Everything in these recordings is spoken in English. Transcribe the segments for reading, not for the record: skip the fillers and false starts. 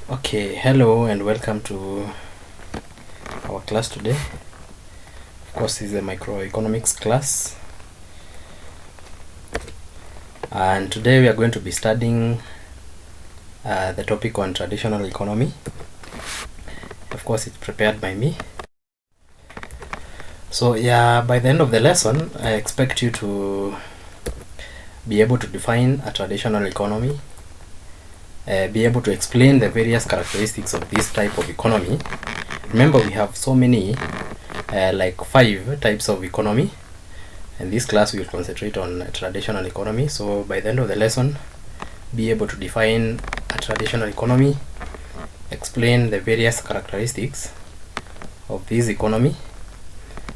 Okay, hello and welcome to our class today. Of course, this is a microeconomics class, and today we are going to be studying the topic on traditional economy. Of course, it's prepared by me. So yeah, by the end of the lesson, I expect you to be able to define a traditional economy, be able to explain the various characteristics of this type of economy. Remember, we have so many, like 5 types of economy. In this class, we will concentrate on traditional economy. So by the end of the lesson, be able to define a traditional economy, explain the various characteristics of this economy,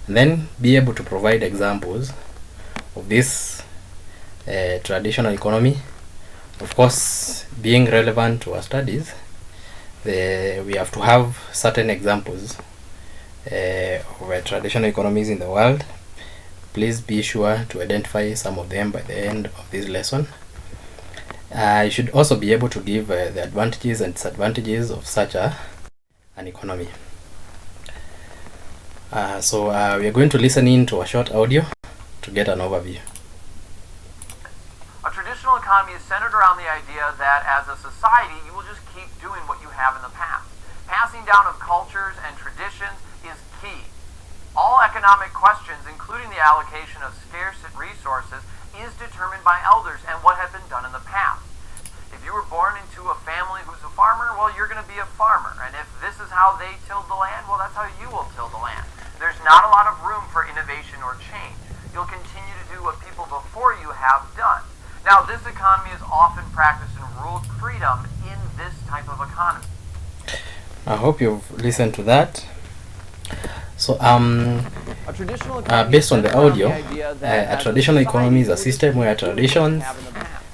and then be able to provide examples of this traditional economy. Of course, being relevant to our studies, we have to have certain examples of traditional economies in the world. Please be sure to identify some of them by the end of this lesson. You should also be able to give the advantages and disadvantages of such an economy. So we are going to listen in to a short audio to get an overview. A traditional economy is centered around the idea that as a society, you will just keep doing what you have in the past. Passing down of cultures and traditions is key. All economic questions, including the allocation of scarce resources, is determined by elders and what had been done in the past. If you were born into a family who's a farmer, well, you're going to be a farmer. And if this is how they tilled the land, well, that's how you will till the land. There's not a lot of room for innovation or change. You'll continue to do what people before you have done. Now, this economy is often practiced in rural freedom in this type of economy. I hope you've listened to that. So, based on the audio, a traditional economy is a system where traditions,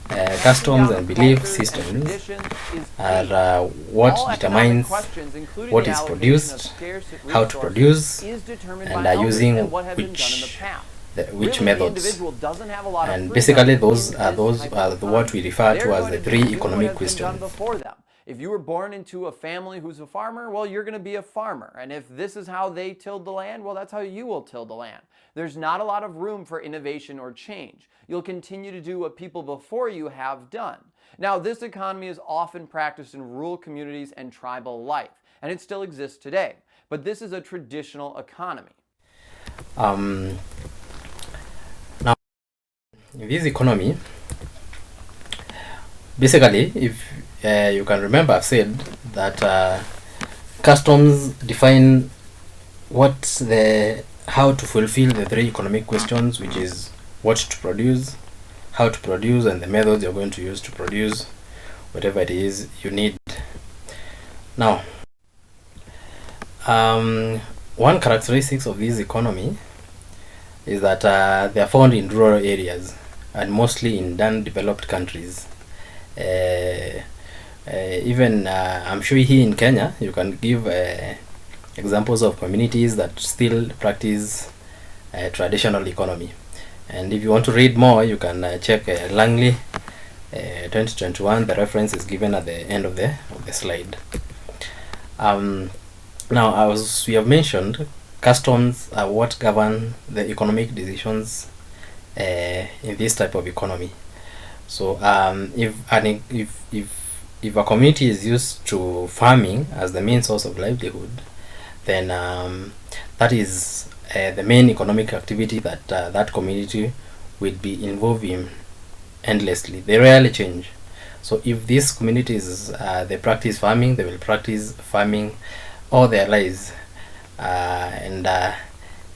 customs, and belief systems are what determines what is produced, how to produce, and are using which methods. And basically, those are what we refer to as the 3 economic questions. If you were born into a family who's a farmer, well, you're going to be a farmer. And if this is how they tilled the land, well, that's how you will till the land. There's not a lot of room for innovation or change. You'll continue to do what people before you have done. Now, this economy is often practiced in rural communities and tribal life, and it still exists today. But this is a traditional economy. Now, in this economy, basically, if you can remember, I've said that customs define how to fulfill the 3 economic questions, which is what to produce, how to produce, and the methods you're going to use to produce whatever it is you need. Now, one characteristic of this economy is that they are found in rural areas and mostly in undeveloped countries. Even I'm sure here in Kenya you can give examples of communities that still practice traditional economy. And if you want to read more, you can check Langley 2021. The reference is given at the end of the slide. Now, as we have mentioned, customs are what govern the economic decisions in this type of economy. So if a community is used to farming as the main source of livelihood, then that is the main economic activity that that community will be involved in endlessly. They rarely change. So if these communities they practice farming, they will practice farming all their lives, and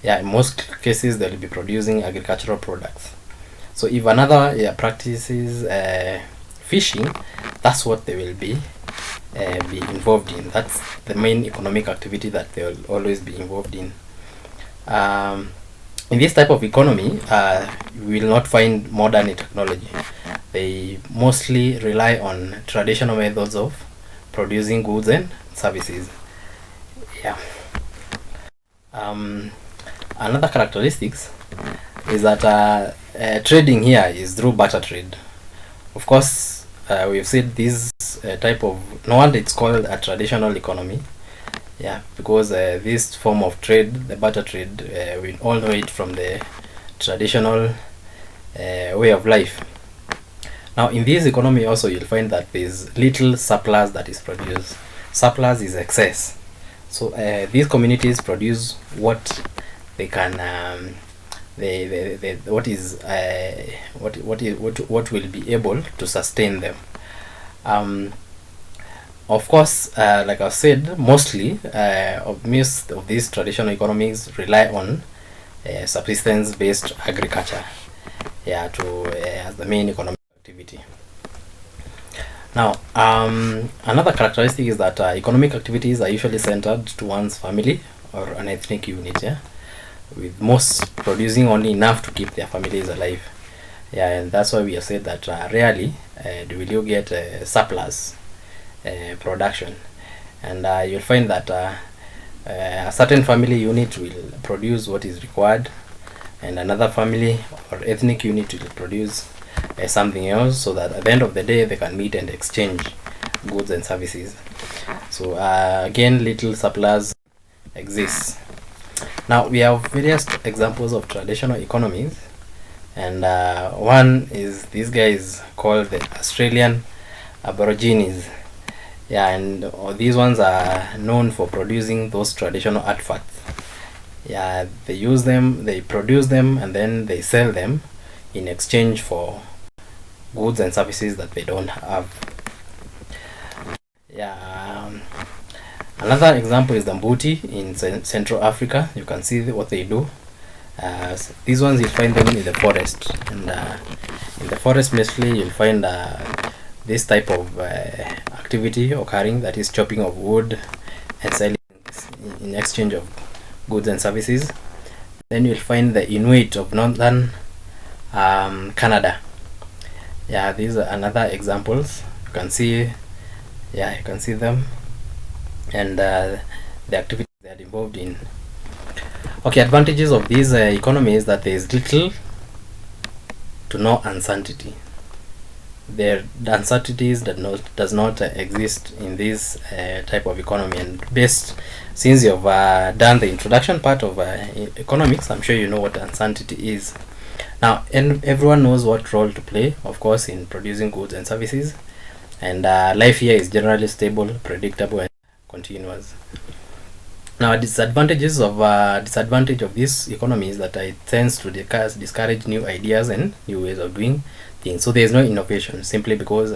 in most cases they will be producing agricultural products. So if another practices fishing, that's what they will be involved in. That's the main economic activity that they will always be involved in. In this type of economy, you will not find modern technology. They mostly rely on traditional methods of producing goods and services. Yeah. Another characteristics is that trading here is through barter trade. Of course, we've said this type of, no wonder it's called a traditional economy. Yeah, because this form of trade, the barter trade, we all know it from the traditional way of life. Now in this economy also you'll find that there's little surplus that is produced. Surplus is excess. So these communities produce what they can what will be able to sustain them. Of course, like I said, most of these traditional economies rely on subsistence-based agriculture, yeah, to as the main economic activity. Now, another characteristic is that economic activities are usually centered to one's family or an ethnic unit, yeah, with most producing only enough to keep their families alive. Yeah, and that's why we have said that rarely will you get surplus production, and you'll find that a certain family unit will produce what is required, and another family or ethnic unit will produce something else, so that at the end of the day they can meet and exchange goods and services. So again, little surplus exists. Now we have various examples of traditional economies, and one is, these guys called the Australian Aborigines. Yeah, and these ones are known for producing those traditional artifacts. Yeah, they use them, they produce them, and then they sell them in exchange for goods and services that they don't have. Yeah, another example is the Mbuti in Central Africa. You can see what they do. These ones, you'll find them in the forest, and in the forest mostly you'll find this type of activity occurring, that is chopping of wood and selling in exchange of goods and services. Then you'll find the Inuit of northern Canada. Yeah, these are another examples. You can see, yeah, you can see them, and the activities they are involved in. Okay, advantages of these economies, that there is little to no uncertainty. The uncertainties does not exist in this type of economy. And based, since you've done the introduction part of economics, I'm sure you know what uncertainty is. Now, and everyone knows what role to play, of course, in producing goods and services, and life here is generally stable, predictable, and continuous. Now, disadvantage of this economy is that it tends to discourage new ideas and new ways of doing things. So there is no innovation, simply because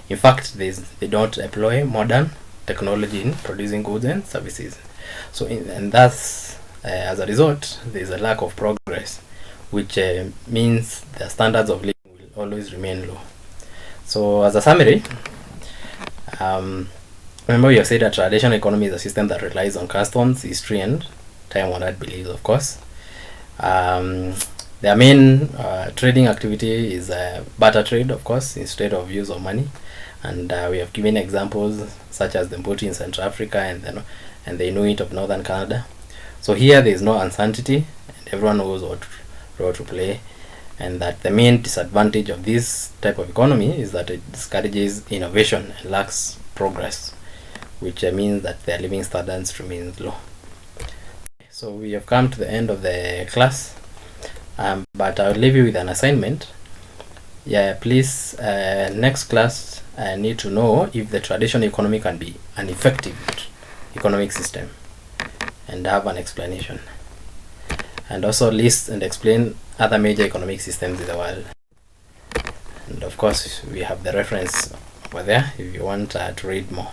in fact they don't employ modern technology in producing goods and services. So and thus as a result, there is a lack of progress, which means the standards of living will always remain low. So as a summary, remember, you have said that traditional economy is a system that relies on customs, history, and time-honored beliefs, of course. Their main trading activity is barter trade, of course, instead of use of money. And we have given examples such as the Mbuti in Central Africa and the Inuit of Northern Canada. So here there is no uncertainty, and everyone knows what role to play. And that the main disadvantage of this type of economy is that it discourages innovation and lacks progress, which means that their living standards remain low. So we have come to the end of the class, but I'll leave you with an assignment. Yeah, please, next class I need to know if the traditional economy can be an effective economic system, and have an explanation, and also list and explain other major economic systems in the world. And of course we have the reference over there if you want to read more.